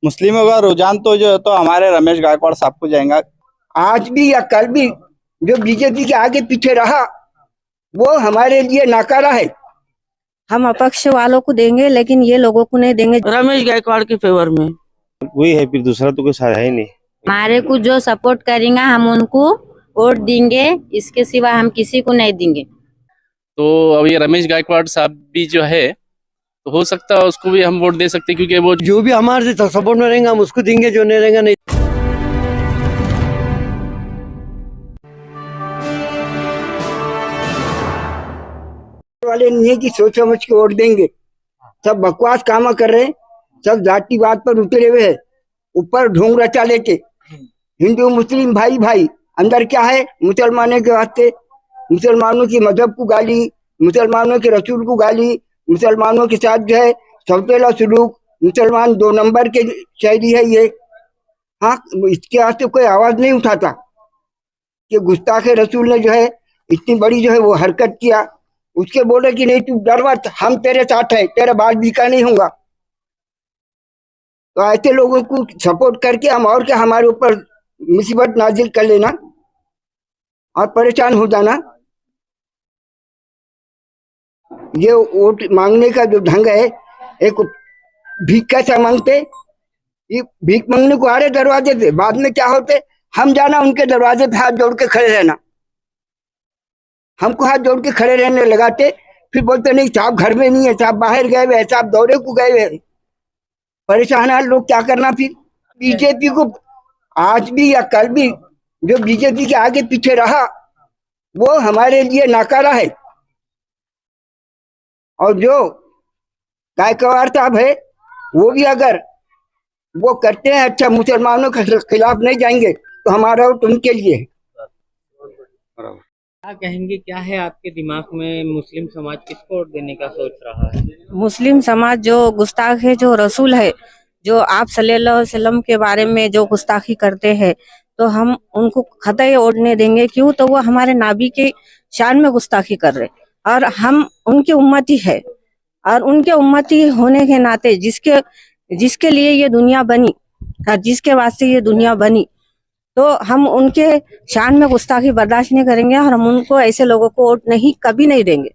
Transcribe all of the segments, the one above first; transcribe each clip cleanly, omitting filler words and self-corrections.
मुस्लिमों का रुझान तो जो है तो हमारे रमेश गायकवाड़ साहब को जाएगा। आज भी या कल भी जो बीजेपी के आगे पीछे रहा वो हमारे लिए नाकारा है। हम अपक्ष वालों को देंगे लेकिन ये लोगों को नहीं देंगे। रमेश गायकवाड़ के फेवर में वही है, फिर दूसरा तो कोई है ही नहीं। हमारे को जो सपोर्ट करेंगे हम उनको वोट देंगे, इसके सिवा हम किसी को नहीं देंगे। तो अब ये रमेश गायकवाड़ साहब भी जो है तो हो सकता है उसको भी हम वोट दे सकते हैं, क्योंकि वो जो भी हमारे सपोर्ट में रहेंगे हम उसको देंगे, जो नहीं रहेंगे नहीं। वाले नहीं कि सोच समझ के वोट देंगे, सब बकवास काम कर रहे हैं, सब जाति बात पर उतरे हुए हैं, ऊपर ढोंग रचा लेके। हिंदू मुस्लिम भाई भाई, अंदर क्या है? मुसलमानों के वास्ते मुसलमानों की मजहब को गाली, मुसलमानों के रसूल को गाली, मुसलमानों के साथ जो है सौतेला सुलूक, मुसलमान 2 नंबर के शहरी है ये। हाँ, इसके वास्ते कोई आवाज नहीं उठाता कि गुस्ताखे रसूल ने जो है इतनी बड़ी जो है वो हरकत किया। उसके बोले कि नहीं तू डर मत, हम तेरे साथ है, तेरा बाल बीका नहीं होगा। तो ऐसे लोगों को सपोर्ट करके हम और क्या हमारे ऊपर मुसीबत नाजिल कर लेना और परेशान हो जाना। ये वोट मांगने का जो ढंग है, एक भीख कैसा मांगते, ये भीख मांगने को आ रहे दरवाजे पे, बाद में क्या होते, हम जाना उनके दरवाजे पे हाथ जोड़ के खड़े रहना, हमको हाथ जोड़ के खड़े रहने लगाते, फिर बोलते नहीं साहब घर में नहीं है, साहब बाहर गए हुए, साहब दौरे को गए हुए। परेशान है लोग, क्या करना फिर। बीजेपी को आज भी या कल भी जो बीजेपी के आगे पीछे रहा वो हमारे लिए नाकारा है। और जो गायकवाड़ साहब है वो भी अगर वो करते हैं अच्छा, मुसलमानों के खिलाफ नहीं जाएंगे तो हमारा वोट उनके लिए है। क्या कहेंगे, क्या है आपके दिमाग में? मुस्लिम समाज किसको वोट देने का सोच रहा है? मुस्लिम समाज जो गुस्ताख है, जो रसूल है, जो आप सल्लल्लाहु अलैहि वसल्लम के बारे में जो गुस्ताखी करते हैं, तो हम उनको कतई वोट नहीं देंगे। क्यों? तो वो हमारे नाबी के शान में गुस्ताखी कर रहे और हम उनके उम्मती है। और उनके उम्मती होने के नाते जिसके लिए ये दुनिया बनी और जिसके वास्ते ये दुनिया बनी, तो हम उनके शान में गुस्ताखी बर्दाश्त नहीं करेंगे और हम उनको ऐसे लोगों को वोट नहीं, कभी नहीं देंगे।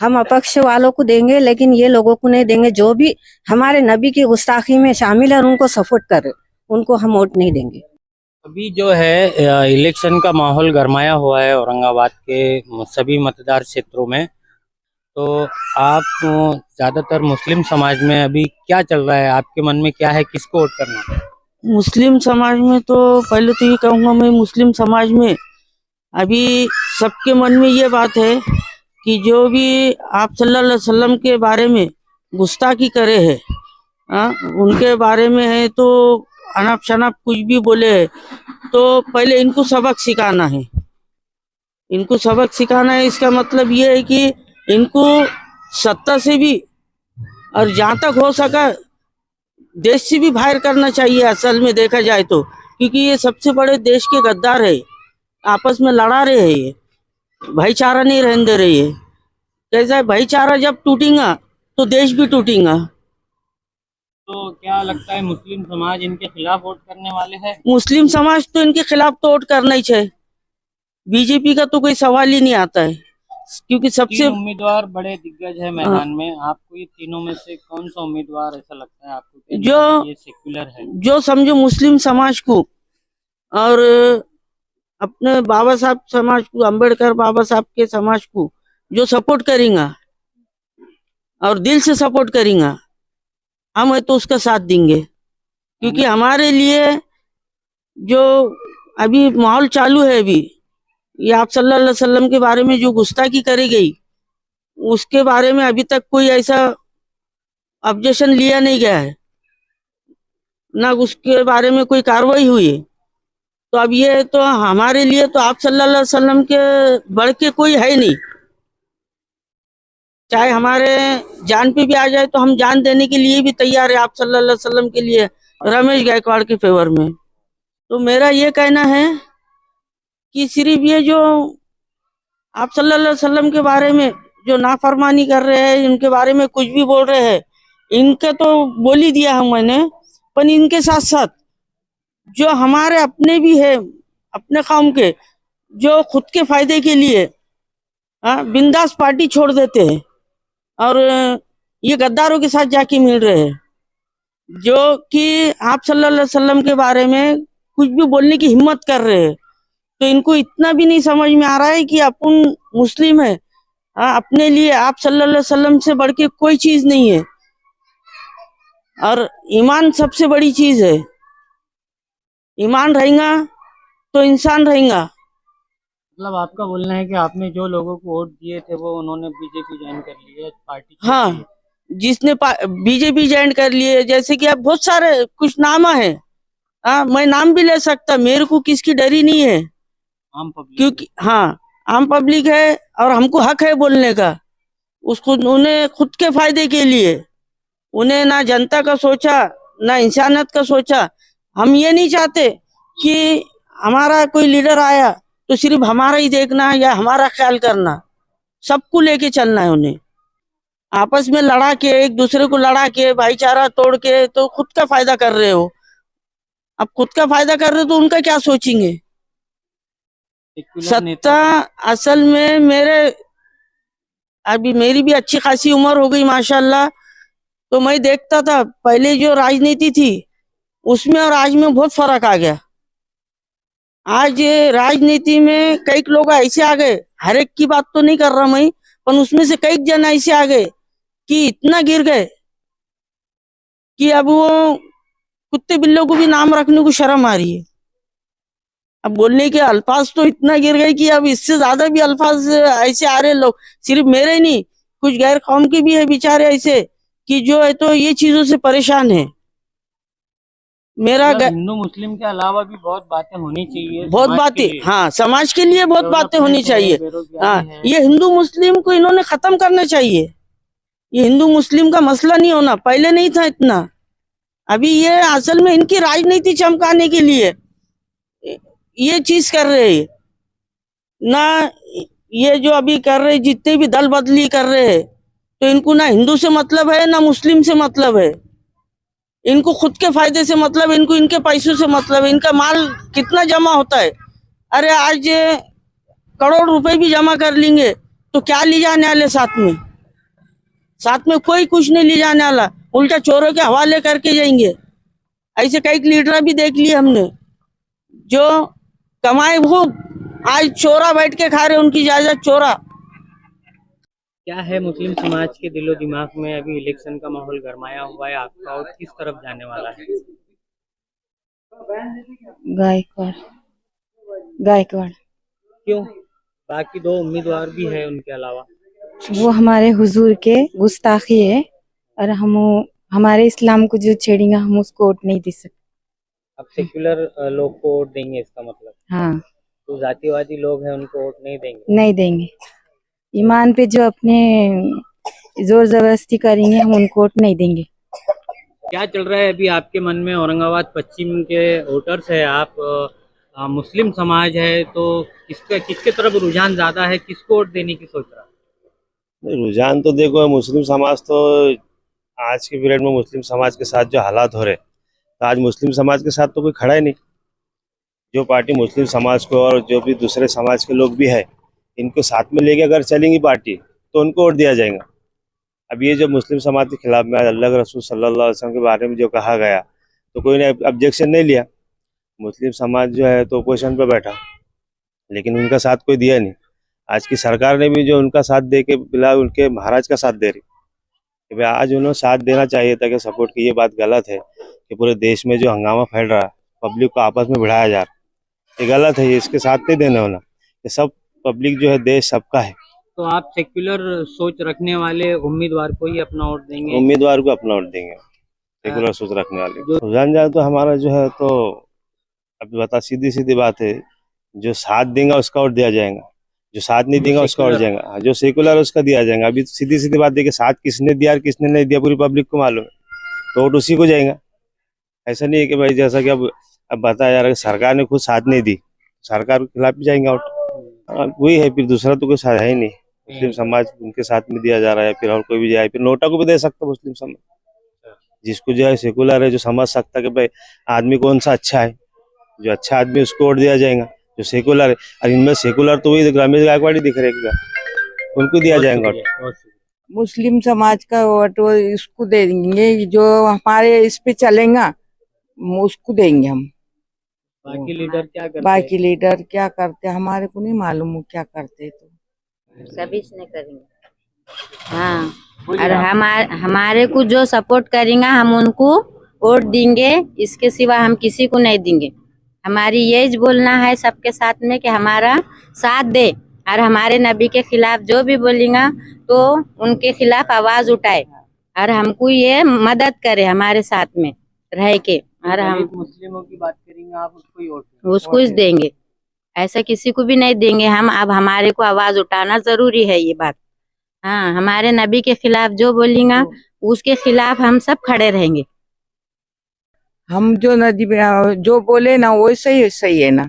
हम अपक्ष वालों को देंगे लेकिन ये लोगों को नहीं देंगे। जो भी हमारे नबी की गुस्ताखी में शामिल है और उनको सपोर्ट कर रहे, उनको हम वोट नहीं देंगे। अभी जो है इलेक्शन का माहौल गरमाया हुआ है औरंगाबाद के सभी मतदार क्षेत्रों में, तो आप ज्यादातर मुस्लिम समाज में अभी क्या चल रहा है? आपके मन में क्या है, किसको वोट करना है? मुस्लिम समाज में तो पहले तो ये कहूँगा, मैं मुस्लिम समाज में अभी सबके मन में ये बात है कि जो भी आप सल्लल्लाहु अलैहि वसल्लम के बारे में गुस्ताखी करे है, उनके बारे में है तो अनाप शनाप कुछ भी बोले है, तो पहले इनको सबक सिखाना है। इनको सबक सिखाना है, इसका मतलब ये है कि इनको सत्ता से भी और जहाँ तक हो सका देश से भी बाहर करना चाहिए असल में देखा जाए तो, क्योंकि ये सबसे बड़े देश के गद्दार है, आपस में लड़ा रहे हैं, ये भाईचारा नहीं रहने दे रही है। कैसा है, भाईचारा जब टूटेगा तो देश भी टूटेगा। तो क्या लगता है मुस्लिम समाज इनके खिलाफ वोट करने वाले हैं? मुस्लिम समाज तो इनके खिलाफ तो वोट करना ही चाहिए, बीजेपी का तो कोई सवाल ही नहीं आता है, क्योंकि सबसे उम्मीदवार बड़े दिग्गज है मैदान में। आपको ये तीनों में से कौन सा उम्मीदवार ऐसा लगता है आपको जो ये सेक्युलर है, जो समझो मुस्लिम समाज को और अपने बाबा साहब समाज को, अम्बेडकर बाबा साहब के समाज को जो सपोर्ट करेंगे और दिल से सपोर्ट करेंगे, हम है तो उसका साथ देंगे। क्योंकि हमारे लिए जो अभी माहौल चालू है, अभी ये आप सल्लल्लाहु अलैहि वसल्लम के बारे में जो गुस्ताखी करी गई, उसके बारे में अभी तक कोई ऐसा ऑब्जेक्शन लिया नहीं गया है, ना उसके बारे में कोई कार्रवाई हुई है। तो अब ये तो हमारे लिए तो आप सल्लल्लाहु अलैहि वसल्लम के बढ़ के कोई है नहीं, चाहे हमारे जान पे भी आ जाए तो हम जान देने के लिए भी तैयार है आप सल्लल्लाहु अलैहि वसल्लम के लिए, रमेश गायकवाड़ के फेवर में। तो मेरा ये कहना है कि सिर्फ ये जो आप सल्लल्लाहु अलैहि वसल्लम के बारे में जो नाफरमानी कर रहे हैं, इनके बारे में कुछ भी बोल रहे हैं, इनका तो बोल ही दिया हूँ मैंने, पर इनके साथ साथ जो हमारे अपने भी है, अपने कौम के, जो खुद के फायदे के लिए बिंदास पार्टी छोड़ देते हैं और ये गद्दारों के साथ जाके मिल रहे हैं, जो कि आप सल्लल्लाहु अलैहि वसल्लम के बारे में कुछ भी बोलने की हिम्मत कर रहे हैं। तो इनको इतना भी नहीं समझ में आ रहा है कि अपन मुस्लिम है, अपने लिए आप सल्लल्लाहु अलैहि वसल्लम से बढ़ के कोई चीज नहीं है और ईमान सबसे बड़ी चीज है। ईमान रहेगा तो इंसान रहेगा। मतलब आपका बोलना है कि आपने जो लोगों को वोट दिए थे वो उन्होंने बीजेपी ज्वाइन कर ली है, पार्टी छोड़ दी है। हाँ, जिसने बीजेपी ज्वाइन कर लिए, जैसे कि अब बहुत सारे कुछ नाम है, मैं नाम भी ले सकता, मेरे को किसकी डरी नहीं है, आम पब्लिक, क्योंकि आम पब्लिक है और हमको हक है बोलने का। उसको उन्हें खुद के फायदे के लिए, उन्हें ना जनता का सोचा ना इंसानियत का सोचा। हम ये नहीं चाहते कि हमारा कोई लीडर आया तो सिर्फ हमारा ही देखना या हमारा ख्याल करना, सबको लेके चलना है। उन्हें आपस में लड़ा के, एक दूसरे को लड़ा के, भाईचारा तोड़ के तो खुद का फायदा कर रहे हो। अब खुद का फायदा कर रहे हो तो उनका क्या सोचेंगे। सत्ता असल में अभी मेरी भी अच्छी खासी उम्र हो गई माशाल्लाह, तो मैं देखता था पहले जो राजनीति थी उसमें और आज में बहुत फर्क आ गया। आज राजनीति में कई लोग ऐसे आ गए, हर एक की बात तो नहीं कर रहा मैं, पर उसमें से कई जन ऐसे आ गए कि इतना गिर गए कि अब वो कुत्ते बिल्लों को भी नाम रखने को शर्म आ रही है। अब बोलने के अल्फाज तो इतना गिर गए कि अब इससे ज्यादा भी अल्फाज ऐसे आ रहे लोग। सिर्फ मेरे नहीं, कुछ गैर कौम के भी है बेचारे ऐसे कि जो है तो ये चीजों से परेशान है। मेरा हिंदू मुस्लिम के अलावा भी बहुत बातें होनी चाहिए, बहुत बातें, हाँ, समाज के लिए बहुत बातें होनी चाहिए। हाँ, ये हिंदू मुस्लिम को इन्होंने खत्म करना चाहिए। ये हिंदू मुस्लिम का मसला नहीं होना, पहले नहीं था इतना। अभी ये असल में इनकी राजनीति चमकाने के लिए ये चीज कर रहे हैं ना। ये जो अभी कर रहे, जितने भी दल बदली कर रहे हैं, तो इनको ना हिंदू से मतलब है ना मुस्लिम से मतलब है। इनको खुद के फायदे से मतलब, इनको इनके पैसों से मतलब है। इनका माल कितना जमा होता है, अरे आज करोड़ रुपए भी जमा कर लेंगे तो क्या ले जाने वाले साथ में कोई कुछ नहीं ले जाने वाला, उल्टा चोरों के हवाले करके जाएंगे। ऐसे कई लीडर भी देख लिए हमने, जो कमाए खूब, आज चोरा बैठ के खा रहे, उनकी इजाजत चोरा। क्या है मुस्लिम समाज के दिलो दिमाग में? अभी इलेक्शन का माहौल गरमाया हुआ है, आपका वोट किस तरफ जाने वाला है? गायकवाड़। क्यों? बाकी दो उम्मीदवार भी है उनके अलावा। वो हमारे हुजूर के गुस्ताखी है और हम हमारे इस्लाम को जो छेड़ेंगे हम उसको वोट नहीं दे सकते। अब सेक्युलर लोग को वोट देंगे, इसका मतलब? हाँ, तो जातिवादी लोग हैं उनको वोट नहीं देंगे? नहीं देंगे। ईमान पे जो अपने जोर जबरदस्ती करेंगे हम उनको वोट नहीं देंगे। क्या चल रहा है अभी आपके मन में? औरंगाबाद पश्चिम के वोटर्स है आप, मुस्लिम समाज है, तो किसके तरफ रुझान ज्यादा है, किसको वोट देने की सोच रहा है? रुझान तो देखो, मुस्लिम समाज तो आज के पीरियड में मुस्लिम समाज के साथ जो हालात हो रहे, तो आज मुस्लिम समाज के साथ तो कोई खड़ा ही नहीं। जो पार्टी मुस्लिम समाज को और जो भी दूसरे समाज के लोग भी है, इनको साथ में लेके अगर चलेंगी पार्टी तो उनको वोट दिया जाएगा। अब ये जो मुस्लिम समाज के खिलाफ में अल्लाह के रसूल सल्लल्लाहु अलैहि वसल्लम के बारे में जो कहा गया, तो कोई ने ऑब्जेक्शन नहीं लिया। मुस्लिम समाज जो है तो पोजीशन पे बैठा, लेकिन उनका साथ कोई दिया नहीं। आज की सरकार ने भी जो उनका साथ दे के बिला उनके महाराज का साथ दे रही, कि भाई आज उन्हें साथ देना चाहिए था कि सपोर्ट की। ये बात गलत है कि पूरे देश में जो हंगामा फैल रहा है, पब्लिक को आपस में भिड़ाया जा रहा है, ये गलत है। ये इसके साथ नहीं देना होना। ये सब पब्लिक जो है देश सबका है। तो आप सेक्युलर सोच रखने वाले उम्मीदवार को ही अपना वोट देंगे? उम्मीदवार को अपना वोट देंगे, सेक्युलर सोच रखने वाले। रुझान जाए तो हमारा जो है, तो अभी बता, सीधी सीधी बात है, जो साथ देगा उसका वोट दिया जाएगा, जो साथ नहीं देगा उसका वोट जाएगा। जो सेकुलर उसका दिया जाएगा। अभी सीधी सीधी बात देखिए, साथ किसने दिया और किसने नहीं दिया पूरी पब्लिक को मालूम है, तो वोट उसी को जाएगा। ऐसा नहीं है कि भाई जैसा कि अब बता यार, सरकार ने खुद साथ नहीं दी, सरकार के खिलाफ भी जाएंगे वोट। वही है, फिर दूसरा तो कोई साथ है ही नहीं। मुस्लिम समाज उनके साथ में दिया जा रहा है, फिर और कोई भी जाए, फिर नोटा को भी दे सकता मुस्लिम समाज। जिसको जो है सेकुलर है, जो समझ सकता है कि भाई आदमी कौन सा अच्छा है, जो अच्छा आदमी उसको वोट दिया जाएगा। जो सेकुलर है, और इनमें सेकुलर तो वही रमेश गायकवाड़ ही दिख रहे हैं, उनको दिया जाएगा। मुस्लिम समाज का वोट वो इसको दे देंगे, जो हमारे इस पे चलेगा उसको देंगे हम। बाकी लीडर क्या करते बाकी लीडर क्या करते हमारे को नहीं मालूम वो क्या करते, तो सभी से नहीं करेंगे। हाँ, और हमारे को जो सपोर्ट करेंगे हम उनको वोट देंगे, इसके सिवा हम किसी को नहीं देंगे। हमारी यही बोलना है सबके साथ में कि हमारा साथ दे, और हमारे नबी के खिलाफ जो भी बोलेगा तो उनके खिलाफ आवाज उठाए, और हमको ये मदद करे हमारे साथ में रह के, और हम मुस्लिमों की बात करेंगे, आप उसको ही उसको ही देंगे, ऐसा किसी को भी नहीं देंगे हम। अब हमारे को आवाज उठाना जरूरी है ये बात। हाँ, हमारे नबी के खिलाफ जो बोलेगा उसके खिलाफ हम सब खड़े रहेंगे। हम जो नदी में जो बोले ना वो सही सही है ना,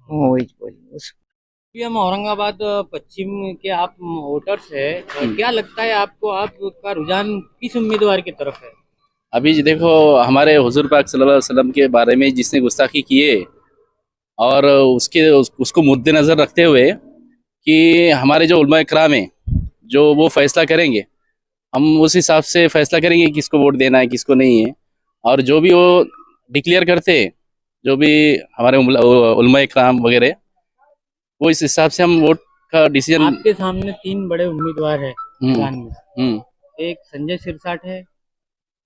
वही बोले। अभी हम औरंगाबाद पश्चिम के आप वोटर्स है, क्या लगता है आपको, आपका रुझान किस उम्मीदवार की तरफ है? अभी देखो, हमारे हुजूर पाक सल्लल्लाहु अलैहि वसल्लम के बारे में जिसने गुस्ताखी किए और उसको मुद्देनजर रखते हुए कि हमारे जो उलमा इकराम है जो वो फैसला करेंगे, हम उस हिसाब से फैसला करेंगे किसको वोट देना है किसको नहीं है। और जो भी वो डिक्लेयर करते हैं, जो भी हमारे उलमा इकराम वगैरह, वो इस हिसाब से हम वोट का डिसीजन। आपके सामने 3 बड़े उम्मीदवार है मैदान में। एक संजय सिरसाट है,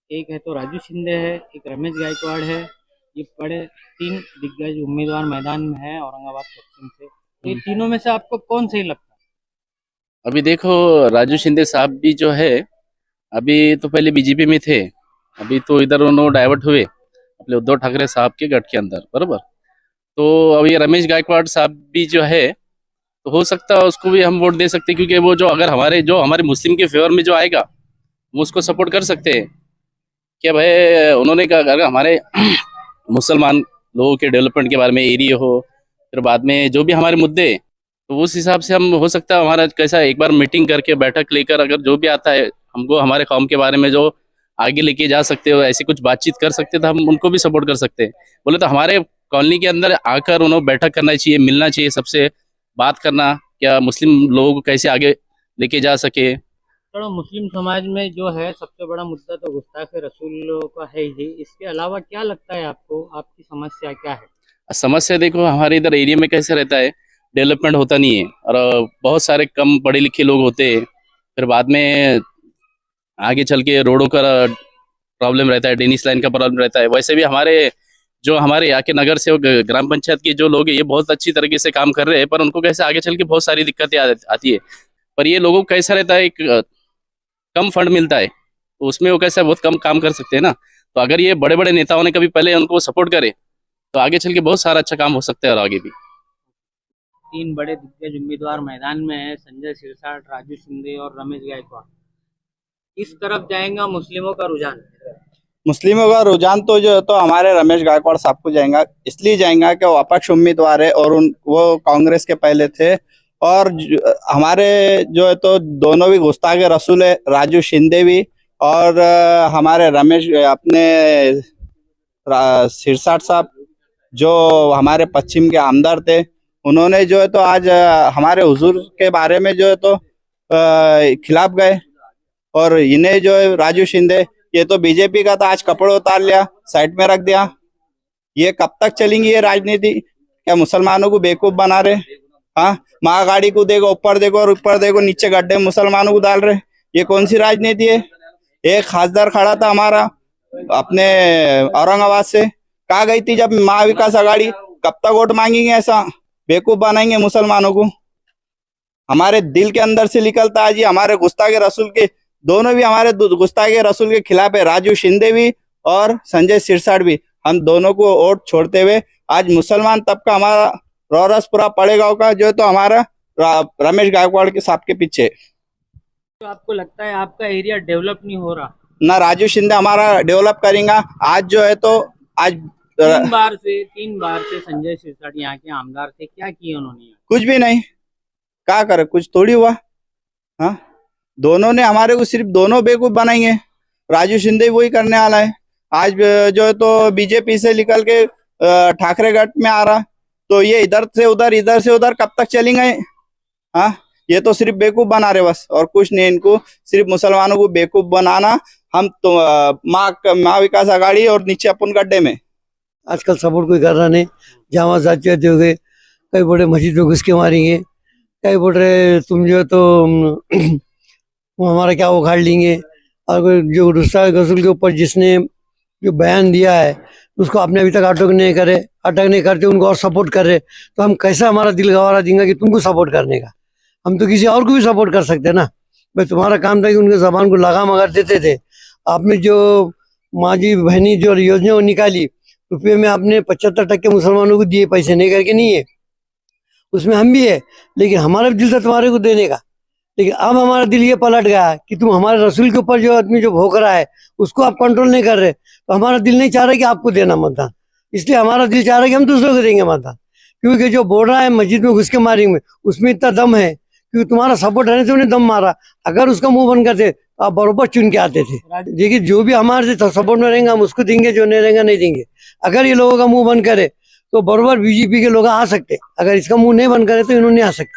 एक है तो राजू शिंदे है, एक रमेश गायकवाड़ है। ये बड़े 3 दिग्गज उम्मीदवार मैदान में है औरंगाबाद पश्चिम से। तो ये तीनों में से आपको कौन सही लगता है? अभी देखो, राजू शिंदे साहब भी जो है, अभी तो पहले बीजेपी में थे, अभी तो इधर उन्होंने डाइवर्ट हुए अपने उद्धव ठाकरे साहब के गठ के अंदर, बराबर। तो अभी रमेश गायकवाड़ साहब भी जो है, तो हो सकता है उसको भी हम वोट दे सकते हैं, क्योंकि वो जो अगर हमारे मुस्लिम के फेवर में जो आएगा वो उसको सपोर्ट कर सकते हैं। क्या भाई उन्होंने कहा अगर हमारे मुसलमान लोगों के डेवलपमेंट के बारे में एरिया हो, फिर बाद में जो भी हमारे मुद्दे, तो उस हिसाब से हम हो सकता है हमारा कैसा एक बार मीटिंग करके बैठक लेकर अगर जो भी आता है हमको हमारे कौम के बारे में जो आगे लेके जा सकते हो, ऐसी कुछ बातचीत कर सकते तो हम उनको भी सपोर्ट कर सकते हैं। बोले तो हमारे कॉलोनी के अंदर आकर उन्हें बैठक करना चाहिए, मिलना चाहिए, सबसे बात करना, क्या मुस्लिम लोगों को कैसे आगे लेके जा सके। तो मुस्लिम समाज में जो है सबसे बड़ा मुद्दा तो गुस्ताखे रसूल का है ही। इसके अलावा क्या लगता है आपको, आपकी समस्या क्या है? समस्या देखो, हमारे इधर एरिया में कैसे रहता है, डेवलपमेंट होता नहीं है और बहुत सारे कम पढ़े लिखे लोग होते हैं। फिर बाद में आगे चल के रोडों का प्रॉब्लम रहता है, ड्रेनेज लाइन का प्रॉब्लम रहता है। वैसे भी हमारे यहाँ के नगर सेवक ग्राम पंचायत के जो लोग हैं ये बहुत अच्छी तरीके से काम कर रहे हैं, पर उनको कैसे आगे चल के बहुत सारी दिक्कतें आती है। पर ये लोगों को कैसा रहता है, एक कम फंड मिलता है तो उसमें वो कैसा बहुत कम काम कर सकते हैं ना। तो अगर ये बड़े बड़े नेताओं ने कभी पहले उनको सपोर्ट करे तो आगे चल के बहुत सारा अच्छा काम हो सकता है और आगे भी। 3 बड़े दिग्गज उम्मीदवार मैदान में है, संजय सिरसाट, राजू शिंदे और रमेश गायकवाड़। इस तरफ जाएगा मुस्लिमों का रुझान? मुस्लिमों का रुझान तो हमारे रमेश गायकवाड़ साहब को जाएगा, इसलिए जाएगा कि वो अपक्ष उम्मीदवार है और वो कांग्रेस के पहले थे। और हमारे जो है तो दोनों भी गुस्ताखे रसूल है, राजू शिंदे भी और हमारे रमेश अपने सिरसाट साहब जो हमारे पश्चिम के आमदार थे, उन्होंने जो है तो आज हमारे हुजूर के बारे में जो है तो खिलाफ गए। और इन्हें जो है राजू शिंदे, ये तो बीजेपी का था, आज कपड़े उतार लिया, साइड में रख दिया। ये कब तक चलेंगी ये राजनीति? क्या मुसलमानों को बेवकूफ बना रहे? हाँ, महागाड़ी को देखो, ऊपर देखो और ऊपर देखो, नीचे गड्ढे मुसलमानों को डाल रहे। ये कौन सी राजनीति है? एक खासदार खड़ा था हमारा अपने औरंगाबाद से, कहाँ गई थी जब महाविकास आघाड़ी? कब तक वोट मांगेंगे? ऐसा बेवकूफ बनाएंगे मुसलमानों को। हमारे दिल के अंदर से निकलता है जी, हमारे गुस्ताखे रसूल के दोनों भी हमारे गुस्ताखे रसूल के खिलाफ है, राजू शिंदे भी और संजय सिरसाट भी। हम दोनों को वोट छोड़ते हुए आज मुसलमान तबका हमारा रोरसपुरा पड़ेगांव का जो है तो हमारा रमेश गायकवाड़ के साहब के पीछे। तो आपको लगता है आपका एरिया डेवलप नहीं हो रहा? ना राजू शिंदे हमारा डेवलप करेंगे। आज जो है तो आज 3 बार से संजय सिरसाट यहाँ के आमदार थे, क्या किया उन्होंने? कुछ भी नहीं। क्या करे, कुछ थोड़ी हुआ। हाँ, दोनों ने हमारे को सिर्फ दोनों बेवकूफ बनाएंगे। राजू शिंदे वही करने वाला है। आज जो है तो बीजेपी से निकल के ठाकरे गट में आ रहा, तो ये इधर से उधर कब तक चलेंगे? हाँ, ये तो सिर्फ बेवकूफ बना रहे बस, और कुछ नहीं। इनको सिर्फ मुसलमानों को बेवकूफ बनाना। हम तो माँ विकास आघाड़ी और नीचे अपन गड्ढे में। आजकल सपोर्ट कोई कर रहा नहीं। जहाँ जाते हो गए, कई बोले मस्जिद में घुस के मारेंगे, कई बोल रहे तुम जो है तो वो हमारा क्या उखाड़ लेंगे। और कोई जो रुस्ता रसूल के ऊपर जिसने जो बयान दिया है उसको आपने अभी तक अटक नहीं करते, उनको और सपोर्ट कर रहे, तो हम कैसा हमारा दिल गवारा देंगे कि तुमको सपोर्ट करने का? हम तो किसी और को भी सपोर्ट कर सकते ना भाई। तुम्हारा काम था कि उनके जबान को लगाम अगर देते थे। आपने जो माजी बहनी जो योजना निकाली, रुपये में आपने 75% मुसलमानों को दिए, पैसे नहीं करके नहीं है, उसमें हम भी है, लेकिन हमारा भी दिल था तुम्हारे को देने का। लेकिन अब हमारा दिल ये पलट गया कि तुम हमारे रसूल के ऊपर जो आदमी जो भोग रहा है उसको आप कंट्रोल नहीं कर रहे, तो हमारा दिल नहीं चाह रहा कि आपको देना मतदान, इसलिए हमारा दिल चाह रहा है कि हम दूसरों को देंगे मतदान। क्योंकि जो बोल रहा है मस्जिद में घुस के मारेंगे, उसमें इतना दम है, क्योंकि तुम्हारा सपोर्ट रहने से उन्हें दम मारा। अगर उसका मुंह बंद करते तो आप बरोबर चुन के आते थे। देखिए, जो भी हमारे सपोर्ट में रहेंगे हम उसको देंगे, जो नहीं रहेगा नहीं देंगे। अगर ये लोगों का मुंह बंद करे तो बरोबर बीजेपी के लोग आ सकते, अगर इसका मुंह नहीं बंद करे तो इन्होंने आ सकते।